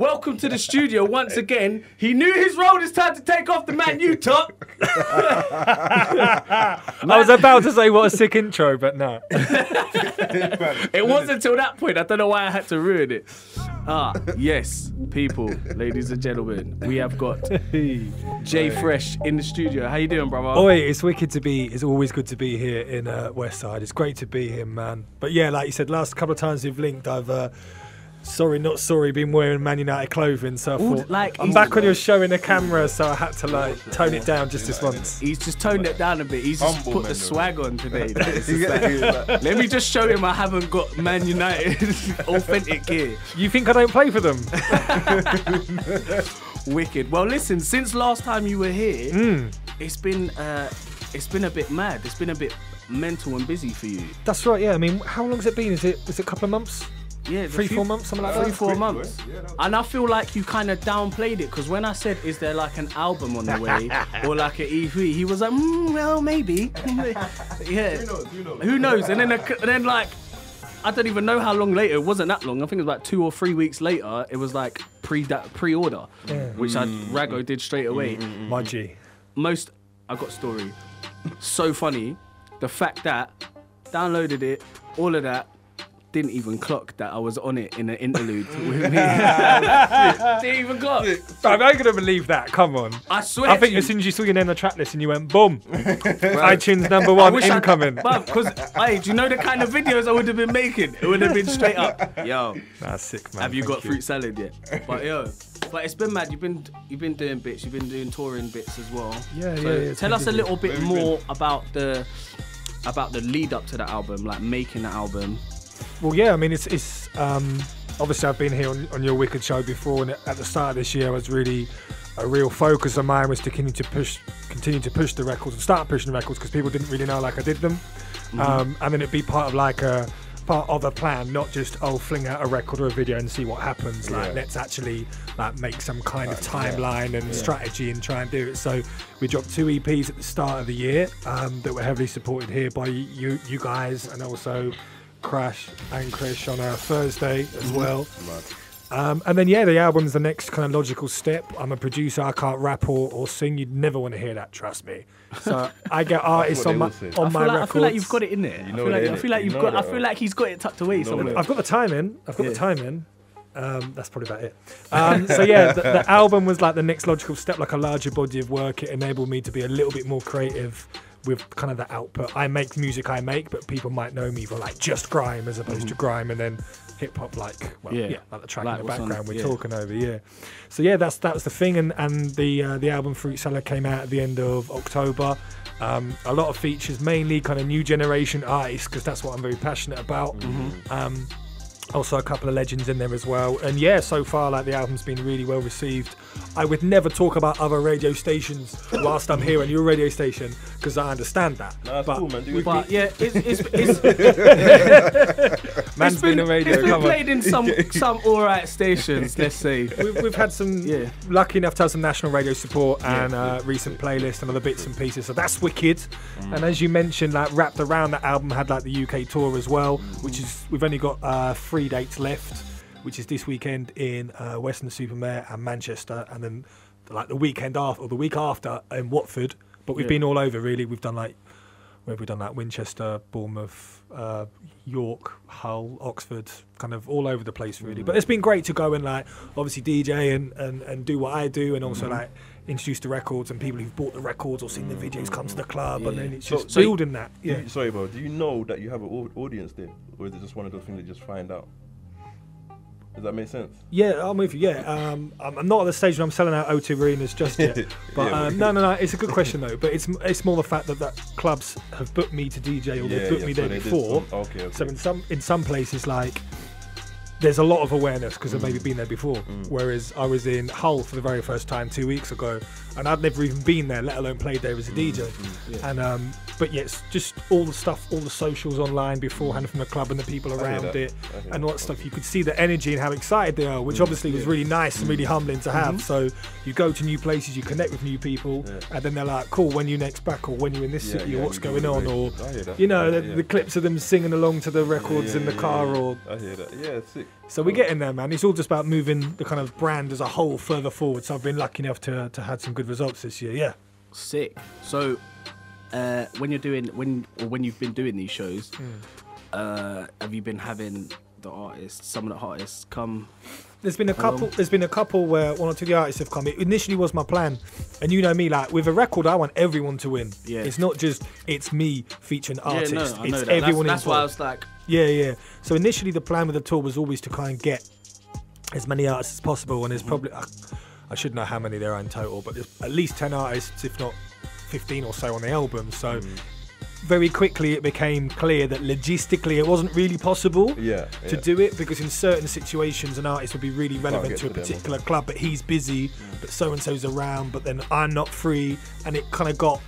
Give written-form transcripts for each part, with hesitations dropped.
Welcome to the studio once again. He knew his role. It's time to take off the Man U top. I was about to say what a sick intro, but no. It wasn't until that point. I don't know why I had to ruin it. Yes, people, ladies and gentlemen, we have got Jay Fresh in the studio. How you doing, brother? Oi, it's wicked to be. It's always good to be here in Westside. It's great to be here, man. But yeah, like you said, last couple of times we've linked, I've sorry, not sorry, been wearing Man United clothing, so I thought, I'm back on your show in the camera, so I had to tone it down just this once. He's just toned it down a bit. He's just put the swag on today. Let me just show him I haven't got Man United authentic gear. You think I don't play for them? Wicked. Well, listen, since last time you were here, it's been a bit mad. It's been a bit mental and busy for you. That's right, yeah. I mean, how long has it been? Is it a couple of months? Yeah, 3-4 months, something like that. 3-4 months. And I feel like you kind of downplayed it, because when I said, is there like an album on the way or like an EP, he was like, well, maybe. Yeah. Who knows? And then like, I don't even know how long later. It wasn't that long. I think it was like 2 or 3 weeks later. It was like pre-order, which Rago did straight away. My G. I got a story. So funny. The fact that downloaded it, all of that, didn't even clock that I was on it in an interlude with me. Didn't even clock. I'm not gonna believe that. Come on. I swear. I think as soon as you saw your name on the track list and you went boom, iTunes #1 incoming. Because do you know the kind of videos I would have been making? It would have been straight up. Yo, that's sick, man. Have you got fruit salad yet? But but it's been mad. You've been doing bits. You've been doing touring bits as well. Yeah. Tell us a little bit more about the lead up to the album, like making the album. Well, yeah, I mean, it's obviously I've been here on your Wicked show before, and at the start of this year, was really a real focus of mine was to continue to push the records and start pushing the records, because people didn't really know like I did them, and then it'd be part of a plan, not just fling out a record or a video and see what happens. Like let's actually make some kind of timeline and strategy and try and do it. So we dropped 2 EPs at the start of the year that were heavily supported here by you guys, and also Crash and Krish on a Thursday as well. And then the album's the next kind of logical step. I'm a producer, I can't rap or sing. You'd never want to hear that, trust me. So I get artists on my records. I feel like you've got it in there. I feel like he's got it tucked away somewhere. I've got the time in. That's probably about it. So the album was like the next logical step, like a larger body of work. It enabled me to be a little bit more creative with kind of the output. I make music I make, but people might know me for like just grime as opposed to grime and then hip hop, like the track in the background we're talking over. So that was the thing, and the album Fruit Salad came out at the end of October. A lot of features, mainly kind of new generation artists, because that's what I'm very passionate about. Also a couple of legends in there as well, and so far the album's been really well received. I would never talk about other radio stations whilst I'm here on your radio station, because I understand that. No, that's cool, man. Man's been on radio. It's been played in some alright stations, let's say. We've had some, lucky enough to have some national radio support and recent playlists and other bits and pieces, so that's wicked. And as you mentioned, wrapped around that album had the UK tour as well, which is, we've only got 3 dates left, which is this weekend in Weston-super-Mare and Manchester, and then the weekend after, or the week after, in Watford. But we've been all over, really. We've done where have we done that? Winchester, Bournemouth, York, Hull, Oxford, kind of all over the place, really. But it's been great to go and obviously DJ and do what I do, and also introduce the records, and people who've bought the records or seen the videos come to the club, and then it's just building that. Sorry, bro. Do you know that you have an audience there, or is it just one of those things that you just find out? Does that make sense? Yeah, I'm with you. I'm not at the stage where I'm selling out O2 arenas just yet. But no. It's a good question though. But it's more the fact that clubs have booked me to DJ, or they've booked me there before. Okay. So in some places there's a lot of awareness because I've maybe been there before. Whereas I was in Hull for the very first time 2 weeks ago, and I'd never even been there, let alone played there as a DJ. And but it's just all the stuff, all the socials online beforehand from the club and the people around it, and all that stuff. You could see the energy and how excited they are, which obviously was really nice and really humbling to have. So you go to new places, you connect with new people, and then they're like, "Cool, when you next back, or when you're in this city, or what's going on?" Or the clips of them singing along to the records in the car, or I hear that. Yeah, it's sick. So we're getting there, man. It's all just about moving the kind of brand as a whole further forward. So I've been lucky enough to have some good results this year. Yeah. Sick. So when you've been doing these shows, have you been having some of the artists come? There's been a couple where one or two of the artists have come. It initially was my plan, and you know me, like with a record, I want everyone to win. Yeah. It's not just it's me featuring artists. Yeah, no, I know it's that. Everyone. That's why I was like. Yeah. So initially, the plan with the tour was always to try and get as many artists as possible, and there's probably I should know how many there are in total, but there's at least 10 artists, if not 15 or so, on the album. So. Very quickly it became clear that logistically it wasn't really possible to do it, because in certain situations an artist would be really relevant to a particular club, but he's busy, but so-and-so's around, but then I'm not free, and it kind of got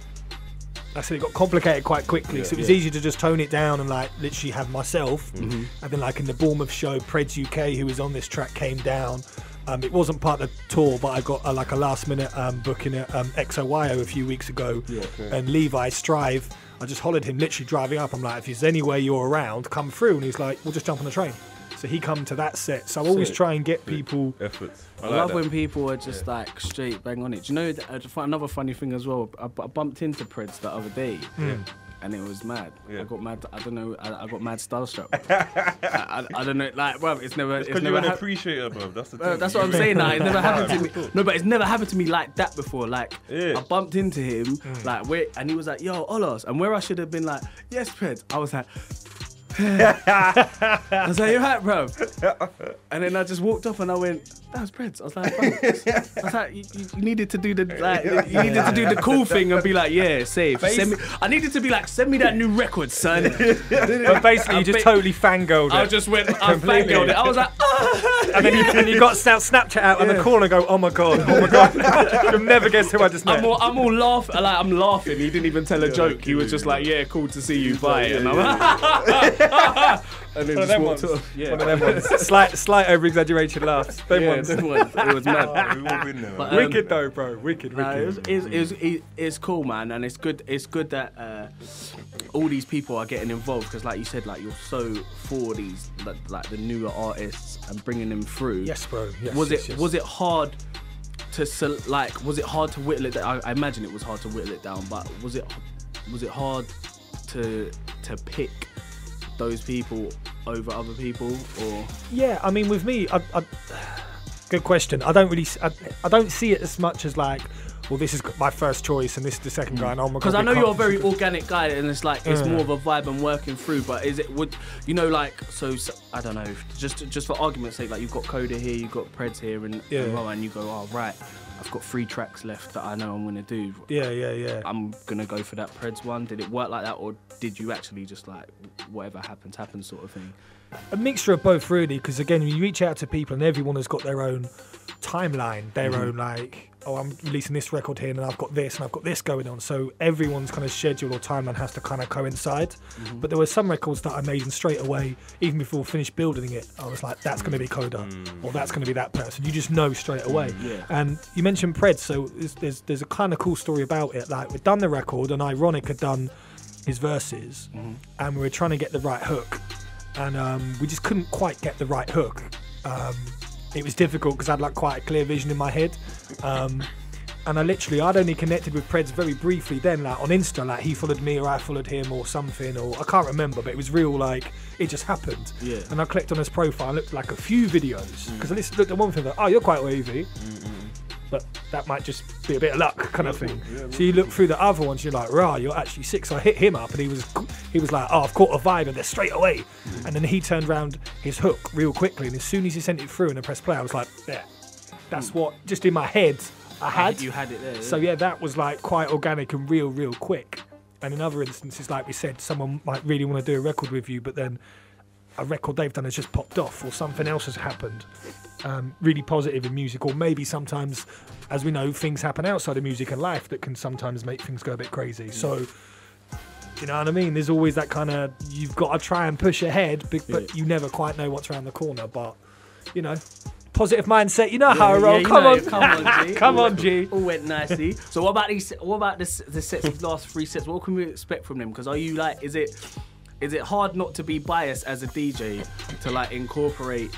complicated quite quickly. So it was easier to just tone it down and like literally have myself, and then like in the Bournemouth show, Preds UK, who was on this track, came down. It wasn't part of the tour, but I got a last minute booking at XOYO a few weeks ago, and Levi Strive, I just hollered him literally driving up. I'm like, if there's any way you're around, come through. And he's like, we'll just jump on the train. So he come to that set. So I always try and get people. Efforts. I love when people are just like straight bang on it. Do you know, another funny thing as well, I bumped into Preds the other day. And it was mad. I got mad. I don't know. I got mad starstruck. I don't know. Like, bro, it's never. It's never. You're an appreciator, bro. That's the thing. That's what I'm saying. Like, it never happened to me. No, but it's never happened to me like that before. Like, I bumped into him, and he was like, "Yo, Olos," and where I should have been like, "Yes, Pred," I was like. I was like, "You're right, bro." And then I just walked off and I went, "That was Preds." I was like, "I was like, you needed to do the you needed to do the cool thing and be like, yeah, safe." I needed to be like, "Send me that new record, son." But basically, you just totally fangirled it. I just went, I fangirled it. I was like, and then you got Snapchat out in the corner, and go, "Oh my god." You'll never guess who I just met. I'm all laughing. Like, I'm laughing. He didn't even tell a joke. He was just like, "Yeah, cool to see you. Bye." And I'm like. And then just walked off. One of them ones. Slight over exaggerated laughs. Them ones. It was mad. We've all been there. But, wicked though, bro. Wicked. It's cool, man, and it's good that all these people are getting involved, because, like you said, like you're so for these like the newer artists and bringing them through. Yes, bro. Yes, was it hard to whittle it down? I imagine it was hard to whittle it down, but was it hard to pick those people over other people, or? Yeah, I mean, with me, good question. I don't see it as much as like, well, this is my first choice and this is the second guy, and oh my god. Because I know you're a very organic guy, and it's like it's more of a vibe and working through. But so I don't know. Just for argument's sake, like you've got Coda here, you've got Preds here, and you go, oh right, I've got 3 tracks left that I know I'm gonna do. Yeah. I'm gonna go for that Preds one. Did it work like that, or did you actually just like whatever happens sort of thing? A mixture of both, really, because again, when you reach out to people and everyone has got their own timeline, their own like, oh, I'm releasing this record here and I've got this and I've got this going on. So everyone's kind of schedule or timeline has to kind of coincide. But there were some records that I made, and straight away, even before we finished building it, I was like, that's going to be Coda, or that's going to be that person. You just know straight away. And you mentioned Pred, so there's a kind of cool story about it. Like, we'd done the record and Ironic had done his verses, and we were trying to get the right hook. And we just couldn't quite get the right hook. It was difficult because I had like quite a clear vision in my head. And I'd only connected with Preds very briefly then, like on Insta, like he followed me or I followed him or something, or I can't remember, but it was real, like it just happened. And I clicked on his profile and looked at like a few videos, because I looked at one thing like, oh, you're quite wavy. But that might just be a bit of luck kind of thing. So you look through the other ones, you're like, rah, you're actually sick. So I hit him up and he was like, oh, I've caught a vibe, and they're straight away. And then he turned around his hook real quickly, and as soon as he sent it through and I pressed play, I was like, yeah, that's what, just in my head, I had. You had it there. So yeah, that was like quite organic and real quick. And in other instances, like we said, someone might really want to do a record with you, but then a record they've done has just popped off, or something else has happened. Really positive in music, or maybe sometimes, as we know, things happen outside of music and life that can sometimes make things go a bit crazy. So, you know what I mean? There's always that kind of, you've got to try and push ahead, but you never quite know what's around the corner. But, you know, positive mindset, you know how I roll. Come on, G. Come on, G. All went nicely. So what about the sets, the last 3 sets? What can we expect from them? Because are you like, is it hard not to be biased as a DJ to like incorporate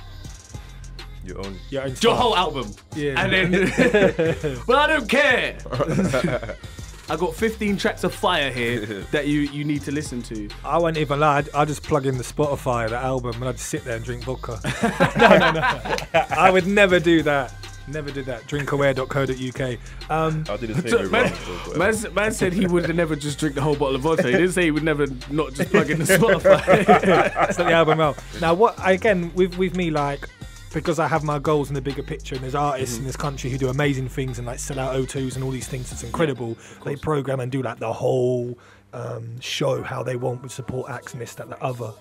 Your own your stuff. whole album. Yeah. And then, but I don't care. I got 15 tracks of fire here that you need to listen to. I won't even lie. I just plug in the Spotify, the album, and I'd sit there and drink vodka. No. I would never do that. Never did that. Drinkaware.co.uk. I did the same. Man said he would never just drink the whole bottle of vodka. He didn't say he would never not just plug in the Spotify. That's not the album out. Now, with me, like, because I have my goals in the bigger picture, and there's artists in this country who do amazing things and like sell out O2s and all these things. It's incredible. They program and do like the whole show how they want with support acts and this, that, the other.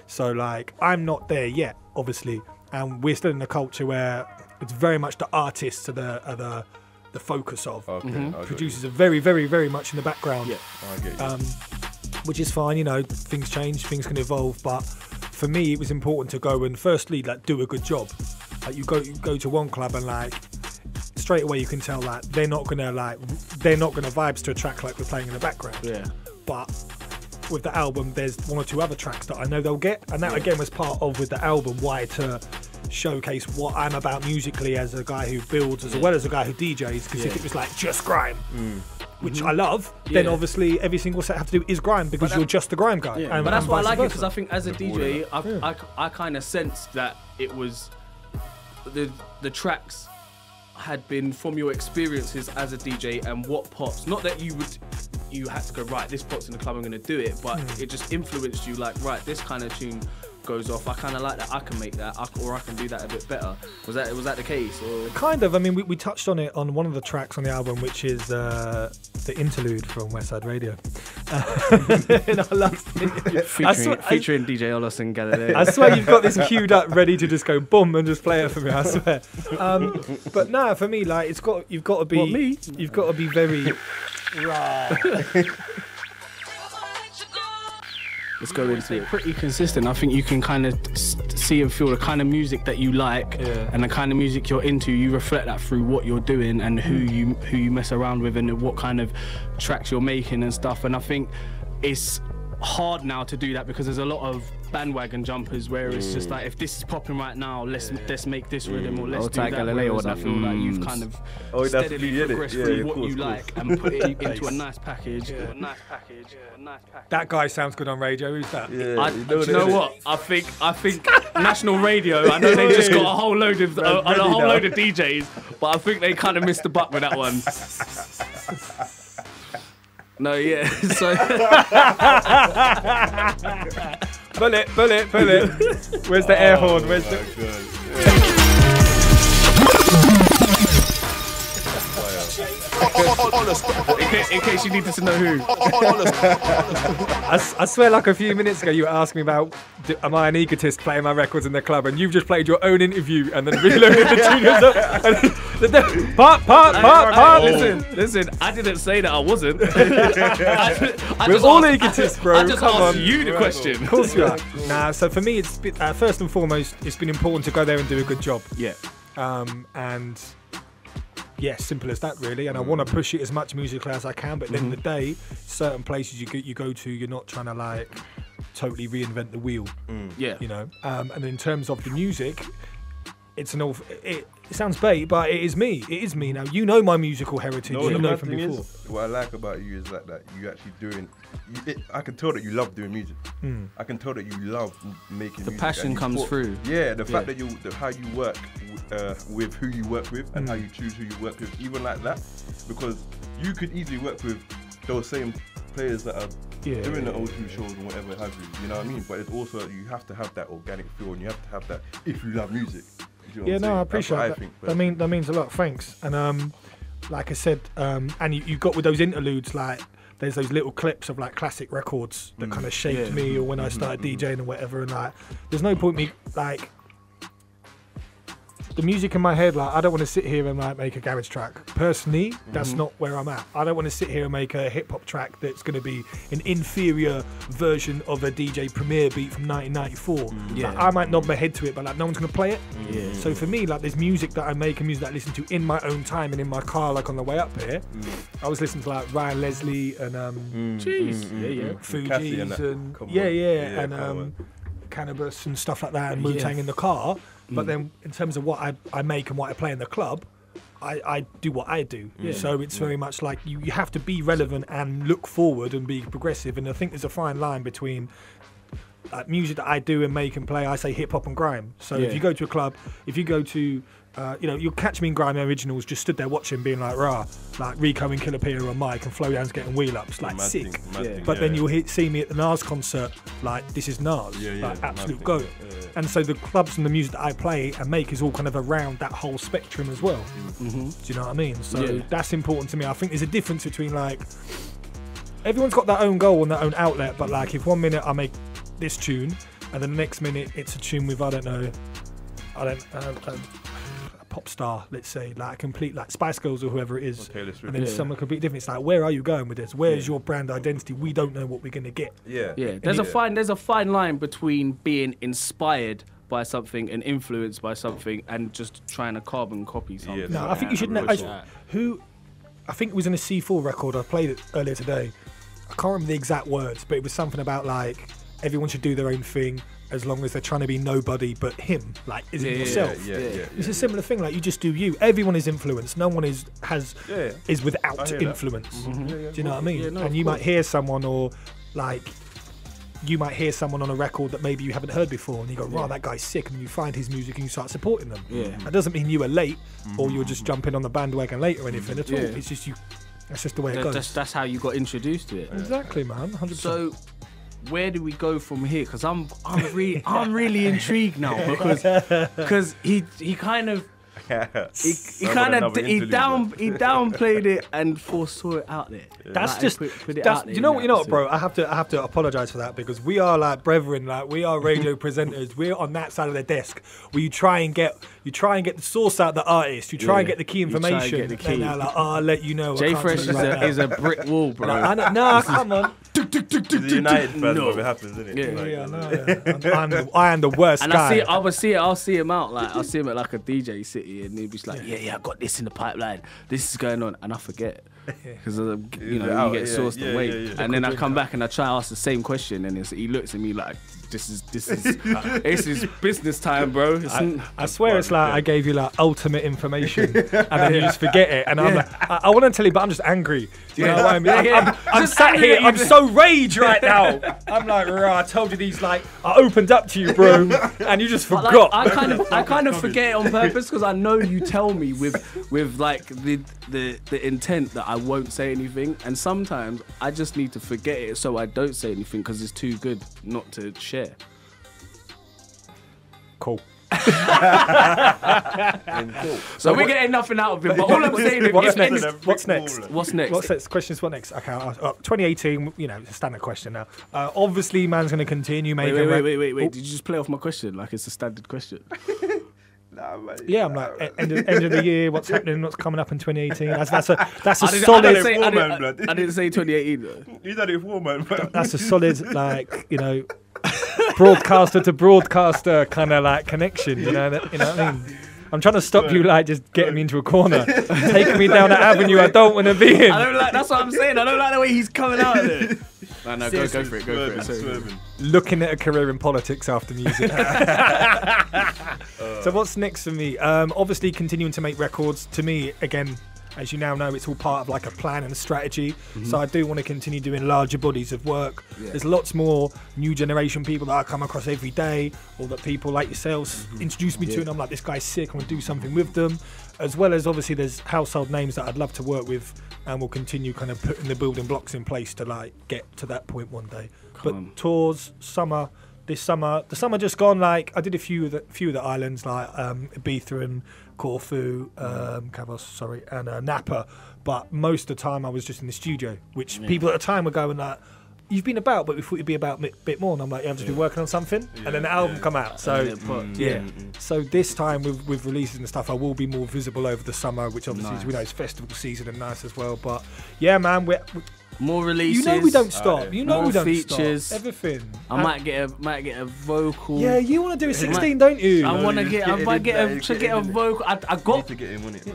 So like, I'm not there yet, obviously, and we're still in a culture where it's very much the artists are the focus of. Okay, Producers are very, very, very much in the background. Yeah, I get you. Which is fine, you know, things change, things can evolve, but for me it was important to go and firstly like do a good job. Like you go to one club and like straight away you can tell like they're not gonna vibes to a track like we're playing in the background. Yeah. But with the album there's one or two other tracks that I know they'll get, and that again was part of with the album why to showcase what I'm about musically as a guy who builds as well as a guy who DJs, because if it was like just grime, which I love, then obviously every single set I have to do is grime because you're just the grime guy. Yeah. But that's why I like it, because I think as a DJ, I kind of sensed that it was the tracks had been from your experiences as a DJ and what pops. Not that you had to go, right, this pops in the club, I'm going to do it, but it just influenced you like, right, this kind of tune goes off, I kind of like that, I can make that, or I can do that a bit better. Was that the case? Or? Kind of. I mean, we touched on it on one of the tracks on the album, which is the interlude from Westside Radio. In our last featuring DJ Olos and Galileo. I swear you've got this queued up, ready to just go boom and just play it for me. I swear. But no, for me, like you've got to be. What, me? You've got to be very. Right. Let's go into it. Pretty consistent. I think you can kind of see and feel the kind of music that you like and the kind of music you're into. You reflect that through what you're doing and who you mess around with and what kind of tracks you're making and stuff. And I think it's hard now to do that because there's a lot of bandwagon jumpers where it's just like, if this is popping right now, let's make this rhythm, or let's do that. Whereas I feel like you've kind of steadily progressed through what you like and put it into a nice package. That guy sounds good on radio. Who's that? Yeah, you know what? I think National Radio. I know they just got a whole load of DJs, but I think they kind of missed the buck with that one. No, yeah. So bullet. Where's the air horn? Where's the? In case you needed to know who. I swear, like a few minutes ago, you were asking me about, am I an egotist playing my records in the club? And you've just played your own interview and then reloaded the tune yourself. Part. Listen. I didn't say that I wasn't. We're all egotists, bro. I just asked you the question. Of course you are. Nah. So for me, it's been, first and foremost, it's been important to go there and do a good job. Yeah. And. Yeah, simple as that, really. And I want to push it as much musically as I can. But at the end of the day, certain places you go to, you're not trying to like totally reinvent the wheel. Yeah, you know. And in terms of the music, it sounds bait, but it is me. It is me. Now you know my musical heritage. No, you know from before. What I like about you is that you actually doing. I can tell that you love doing music. I can tell that you love making the music. passion comes through. Yeah, the fact that how you work with who you work with and how you choose who you work with, even like that, because you could easily work with those same players that are doing the O2 shows and whatever have you know what I mean? But it's also, you have to have that organic feel and you have to have that if you love music. You know I appreciate that. That means a lot. Thanks. And like I said, and you got with those interludes, like there's those little clips of like classic records that kind of shaped me, or when I started DJing or whatever. And like, there's no point me like. The music in my head, like I don't want to sit here and like make a garage track. Personally, that's not where I'm at. I don't want to sit here and make a hip hop track that's going to be an inferior version of a DJ Premier beat from 1994. Like, I might nod my head to it, but like no one's going to play it. So for me, like there's music that I make and music that I listen to in my own time and in my car, like on the way up here. I was listening to like Ryan Leslie and Fugees and Cannabis and stuff like that, and Wu-Tang in the car. But then in terms of what I make and what I play in the club, I do what I do. So it's very much like you have to be relevant and look forward and be progressive. And I think there's a fine line between music that I do and make and play. I say hip hop and grime. So if you go to a club, if you go to you'll catch me in Grime Originals just stood there watching, being like, rah, like Rico and Killer Peter and Mike and Flowdown's getting wheel ups, like sick. But then you'll see me at the Nas concert, like, this is Nas, like absolute goat. And so the clubs and the music that I play and make is all kind of around that whole spectrum as well. Do you know what I mean? So that's important to me. I think there's a difference between, like, everyone's got their own goal and their own outlet, but like if 1 minute I make this tune and then the next minute it's a tune with, a pop star, let's say, like a complete, like Spice Girls or whoever it is, and then someone completely different. It's like, where are you going with this? Where's your brand identity? We don't know what we're gonna get. There's a fine line between being inspired by something and influenced by something and just trying to carbon copy something. No, I think you should know. I think it was in a C4 record. I played it earlier today. I can't remember the exact words, but it was something about like everyone should do their own thing as long as they're trying to be nobody but him. Like, is it yourself? It's a similar thing. Like, you just do you. Everyone is influenced. No one is without influence. Do you know what I mean? And you might hear someone, or like, you might hear someone on a record that maybe you haven't heard before, and you go, wow, that guy's sick, and you find his music and you start supporting them. That doesn't mean you were late or you were just jumping on the bandwagon late or anything at all. It's just you. That's just the way it goes. That's how you got introduced to it. Exactly, man. 100%. So, where do we go from here? Because I'm really intrigued now, because he kind of downplayed it and foresaw it out there. That's like, just put it that's out there, you know what, bro. I have to apologize for that, because we are like brethren, like we are radio presenters. We're on that side of the desk where you try and get the source out of the artist. You try and get the key information. Get the key. And they're like, I'll let you know. J Fresh is a brick wall, bro. No, come on. It's a United fan, it happens, isn't it? I am the worst guy. I'll see him out. Like, I'll see him at like a DJ city, and he'll be like, I got this in the pipeline. This is going on, and I forget. Because you get sourced away, and then I come back and I try to ask the same question, and he looks at me like, this is business time, bro. I swear it's like I gave you like ultimate information, and then you just forget it, and I'm like, I want to tell you, but I'm just angry. Do you know what I mean? I'm sat here, I'm so rage right now. I'm like, I told you these, like, I opened up to you, bro, and you just forgot. Like, I kind of forget it on purpose, because I know you tell me with like the intent that I won't say anything, and sometimes I just need to forget it so I don't say anything, because it's too good not to share. Cool. So we're getting nothing out of him, but all I'm saying is, what's next? What's next? Question is what next? Okay, 2018, it's a standard question now. Obviously, man's going to continue making... Wait. Did you just play off my question like it's a standard question? Yeah, I'm like, end of the year, what's happening, what's coming up in 2018. That's a solid... I didn't say 2018 though. You done it for, man. That's a solid, like, broadcaster to broadcaster kind of like connection, you know what I mean? I'm trying to stop you, like, just getting me into a corner, taking me down an avenue I don't want to be in. That's what I'm saying. I don't like the way he's coming out of it. No, go for it. Looking at a career in politics after music. So what's next for me? Obviously continuing to make records. To me, again, as you now know, it's all part of like a plan and a strategy. So I do want to continue doing larger bodies of work. There's lots more new generation people that I come across every day, or that people like yourselves introduce me to, and I'm like, this guy's sick, I want to do something with them. As well as, obviously, there's household names that I'd love to work with, and we'll continue kind of putting the building blocks in place to like get to that point one day. Tours, the summer just gone, like I did a few of the islands, like Ibiza and Corfu, Kavos, and Napa, but most of the time I was just in the studio, which people at the time were going like, you've been about, but we thought you'd be about a bit more, and I'm like, I've just been working on something, and then the album come out, so so this time with releases and stuff, I will be more visible over the summer, which obviously is, it's festival season and nice as well, but yeah, man, we're more releases. You know we don't stop. You know more we don't features. Stop. Everything. I might get a vocal. Yeah, you want to do a 16, don't you? I might get a vocal. I got to get him on it.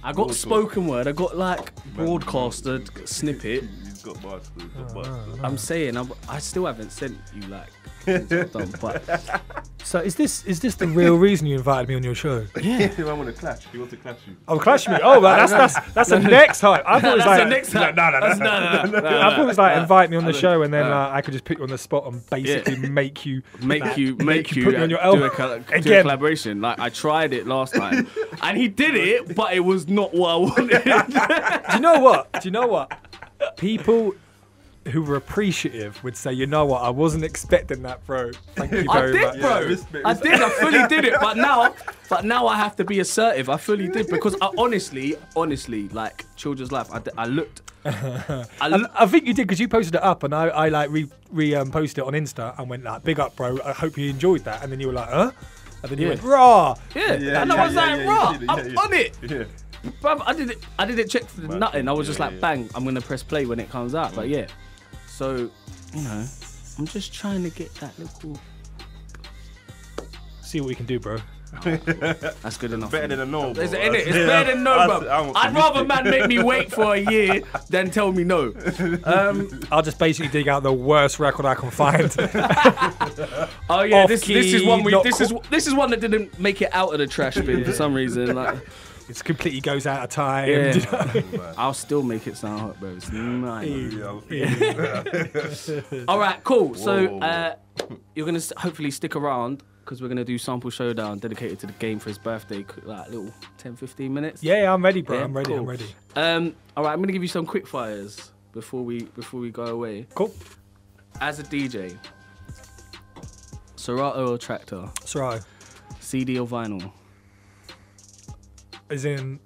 I got spoken word. I got like broadcasted snippet. He's got bars. I'm saying I still haven't sent you like Things I've done, but So is this the real reason you invited me on your show? Yeah. I want to clash. He wants to clash you. Oh, clash me! Oh, well, that's the next time. I thought it was like the next time. No. No. I thought it was like invite me on the show and then I could just put you on the spot and basically make you put you on your do elbow do a collaboration. Like I tried it last time, and he did it, but it was not what I wanted. Do you know what? People who were appreciative would say, you know what, I wasn't expecting that, bro. Thank you very much. Bro. I did. I fully did it. But now I have to be assertive. I fully did because I honestly, like Children's Life, I looked. I think you did because you posted it up and I like posted it on Insta and went like, big up, bro. I hope you enjoyed that. And then you were like, huh? And then you went, raw. And I was like, raw. I'm on it. Yeah. Bruv, I didn't check for nothing. I was just like, bang, I'm gonna press play when it comes out. But yeah, so you know, I'm just trying to get that little. See what we can do, bro. That's good enough. Better than a no, bro. It's better than no, bro. I'd rather man make me wait for a year than tell me no. I'll just basically dig out the worst record I can find. Oh yeah, this is one this is one that didn't make it out of the trash bin for some reason. Like. It completely goes out of time. Yeah. You know? I'll still make it sound hot, bro. It's nice. Yeah. All right, cool. So you're going to hopefully stick around because we're going to do Sample Showdown dedicated to the game for his birthday, like little 10, 15 minutes. Yeah, I'm ready, bro. Yeah, I'm ready. cool. I'm ready. All right, I'm going to give you some quick fires before we go away. Cool. As a DJ, Serato or Tractor? Serato. CD or vinyl? As in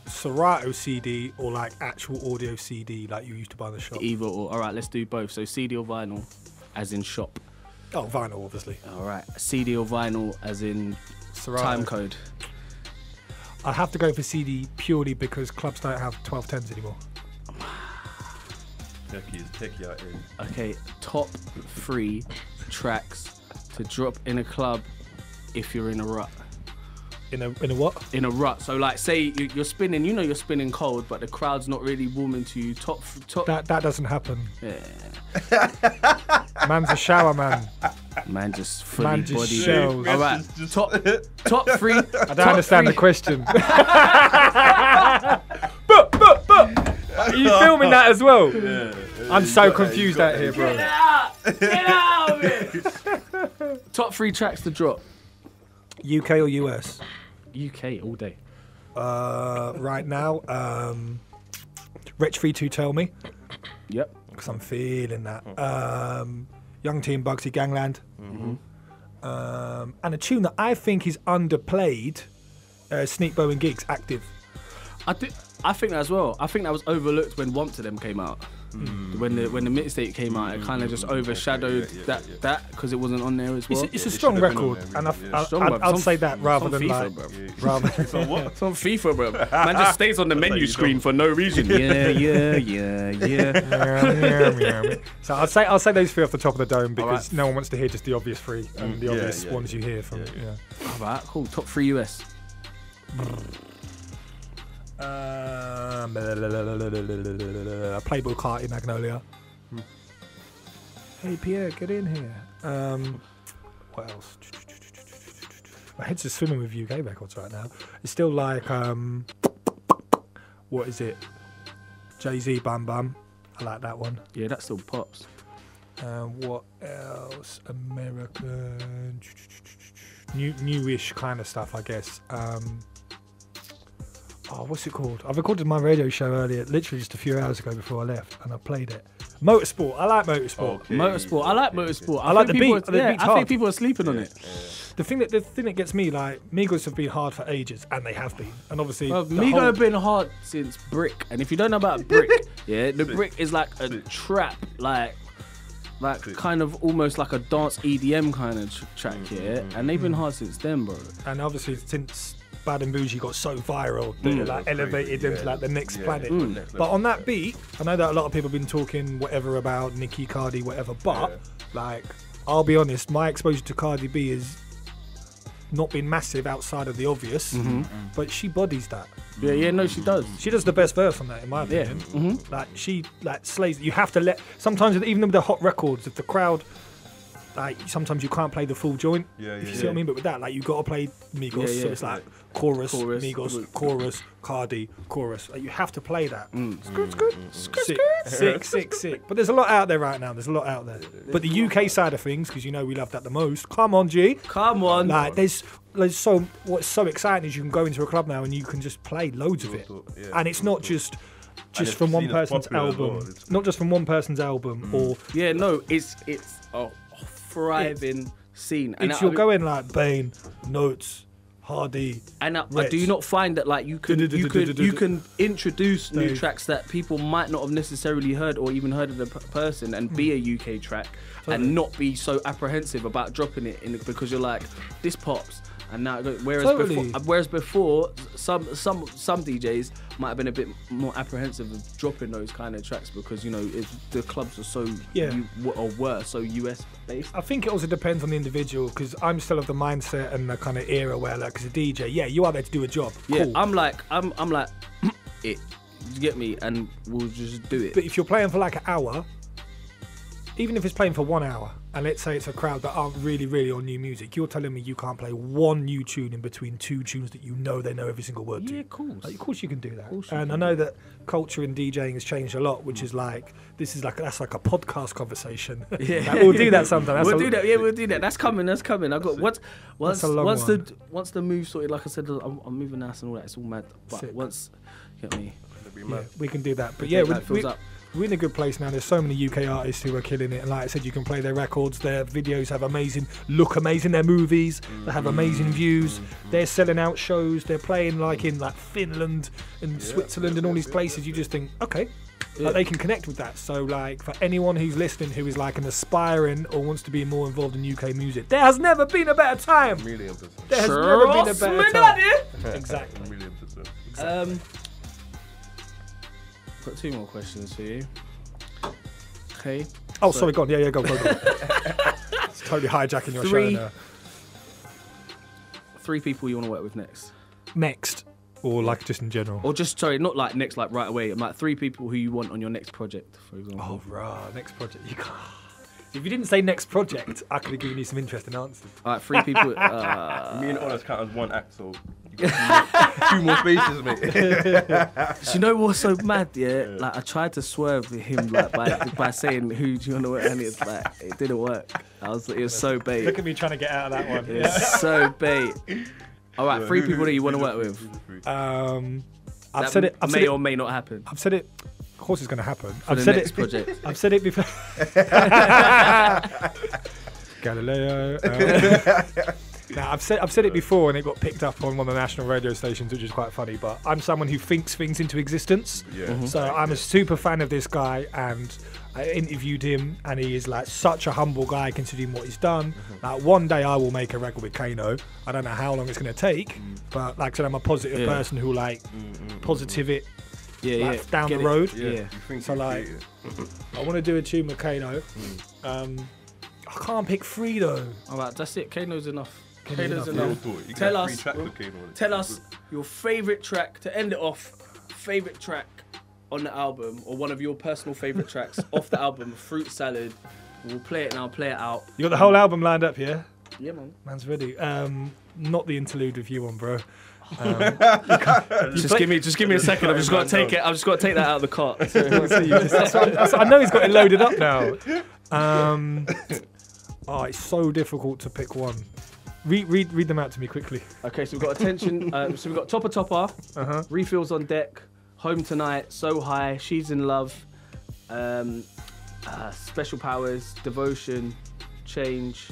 Serato CD or like actual audio CD like you used to buy in the shop? Either or. All right, let's do both. So CD or vinyl, as in shop. Oh, vinyl, obviously. All right, CD or vinyl, as in Serato. time code. I'd have to go for CD purely because clubs don't have 1210s anymore. Techie out here. Okay, top 3 tracks to drop in a club if you're in a rut. In a what? In a rut. So like, say you're spinning, you know you're spinning cold, but the crowd's not really warming to you. Top. That doesn't happen. Yeah. Man's a shower man. Man just fully body. Shells. All right. Top 3. I don't understand the question. Are you filming that as well? Yeah. I'm so confused out here, bro. Get out of it. Top 3 tracks to drop. UK or US? UK all day. Right now, Wretch 32 Tell Me. Yep. Because I'm feeling that. Young Team Bugsy Gangland. And a tune that I think is underplayed, Sneak Bow and Gigs, Active. I think that as well. I think that was overlooked when Want to Them came out. When the mixtape came out, it kind of just overshadowed that because it wasn't on there as well. It's a strong record, and I'll say that rather than FIFA, like. Rather it's on FIFA, bro. Man just stays on the menu screen for no reason. Yeah. So I'll say those 3 off the top of the dome because no one wants to hear just the obvious 3 and the obvious ones you hear from. All right, cool. Top 3 US. Playboy Carti, Magnolia. Hey Pierre, get in here. What else? My head's just swimming with UK records right now. It's still like what is it? Jay-Z, Bam Bam. I like that one. Yeah, that still pops. What else? American, newish kind of stuff, I guess. What's it called? I recorded my radio show earlier, literally just a few hours ago before I left, and I played it. Motorsport. I like Motorsport. Okay. Motorsport. I like Motorsport. I like the beat. I think people are sleeping on it. The thing that gets me, like, Migos have been hard for ages, and they have been. And obviously, Migos have been hard since Brick. And if you don't know about Brick, the Brick is like a trap, like kind of almost like a dance EDM kind of track, and they've been hard since then, bro. And obviously since Bad and Bougie got so viral, they like elevated them to like the next planet. But on that beat, I know that a lot of people have been talking whatever about Nicki, Cardi, whatever, but like, I'll be honest, my exposure to Cardi B is not been massive outside of the obvious, but she bodies that. No, she does. She does the best verse on that, in my opinion. Like, she like slays. You have to let, sometimes even with the hot records, if the crowd like sometimes you can't play the full joint. If you see what I mean. But with that, like you got to play Migos, so it's like chorus, Migos, chorus, Cardi, chorus. Like you have to play that. Sick. But there's a lot out there right now. There's a lot out there. But the UK side of things, because you know we love that the most. Come on, G. Come on. Like there's what's so exciting is you can go into a club now and you can just play loads of it, and it's not just from one person's album, not just from one person's album, or it's a thriving scene. And you're going like Bane, Notes, Hardy, and I do not find that like you can introduce new tracks that people might not have necessarily heard or even heard of the person and be a UK track and not be so apprehensive about dropping it in because you're like, this pops. And now, whereas before, some DJs might have been a bit more apprehensive of dropping those kind of tracks because the clubs are so were so US based. I think it also depends on the individual because I'm still of the mindset and the kind of era where, like, as a DJ, you are there to do a job. Yeah, cool. I'm like, it. You get me, and we'll just do it. But if you're playing for like an hour, even if it's playing for 1 hour, and let's say it's a crowd that aren't really on new music, you're telling me you can't play one new tune in between two tunes that they know every single word to? Yeah, of course. Like, of course you can do that. And I know that culture in DJing has changed a lot, which is like, that's like a podcast conversation. Yeah. Like, we'll do that sometime. We'll do that. That's coming. I got once the move sorted. Like I said, I'm moving house and all that. It's all mad. But once, get me. Yeah, we can do that. But we're in a good place now. There's so many UK artists who are killing it, and like I said, you can play their records. Their videos look amazing. Their movies, they have amazing views. They're selling out shows. They're playing like in like Finland and Switzerland and all these places. You just think, okay, like they can connect with that. So like for anyone who's listening who is like an aspiring or wants to be more involved in UK music, there has never been a better time. $1,000,000%. There has never been a better time. Exactly. $1,000,000%. Got 2 more questions for you. Okay. Oh, sorry, go on. Yeah, go. It's totally hijacking your show now. 3 people you want to work with next. Next, or like just in general. Or just not like next, like right away. Like 3 people who you want on your next project, for example. Oh, right, next project. You can't. If you didn't say next project, I could have given you some interesting answers. All right, 3 people. Me and Honest count as 1 act, so you got 2 more spaces, mate. Do you know what's so mad? Yeah, like I tried to swerve him like by saying who do you want to work, and it's like it didn't work. It was so bait. Look at me trying to get out of that one. It's so bait. All right, 3 people that you want to work with. I've said it. May or may not happen. I've said it. Of course, it's going to happen. I've said it. Project. I've said it before. Galileo. I've said it before, and it got picked up on one of the national radio stations, which is quite funny. But I'm someone who thinks things into existence. Yeah. Mm-hmm. So I'm a super fan of this guy, and I interviewed him, and he is like such a humble guy, considering what he's done. Mm-hmm. Like one day I will make a record with Kano. I don't know how long it's going to take, but like I said, I'm a positive person who like positive it. Down the road. Yeah. So like, I want to do a tune with Kano. I can't pick 3 though. Alright, that's it. Kano's enough. Kano's enough. Tell us your favourite track to end it off. Favourite track on the album, or one of your personal favourite tracks off the album. Fruit Salad. We'll play it now. Play it out. You got the whole album lined up, yeah? Yeah, man. Man's ready. Not the interlude with you on, bro. Just give me a second. I've just got to take it. I've just got to take that out of the cart. I know he's got it loaded up now. It's so difficult to pick one. Read them out to me quickly. Okay, so we've got Attention. So we've got Topper. Refills on Deck. Home Tonight. So High. She's in Love. Special Powers. Devotion. Change.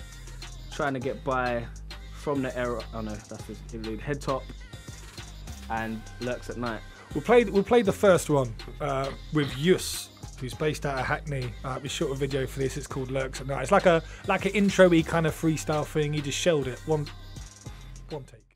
Trying to Get By. From the Era. Oh no, that's his interlude. Head Top. And Lurks at Night. We'll play the first one with Yus, who's based out of Hackney. We shot a video for this. It's called Lurks at Night. It's like an intro-y kind of freestyle thing. He just shelled it. One take.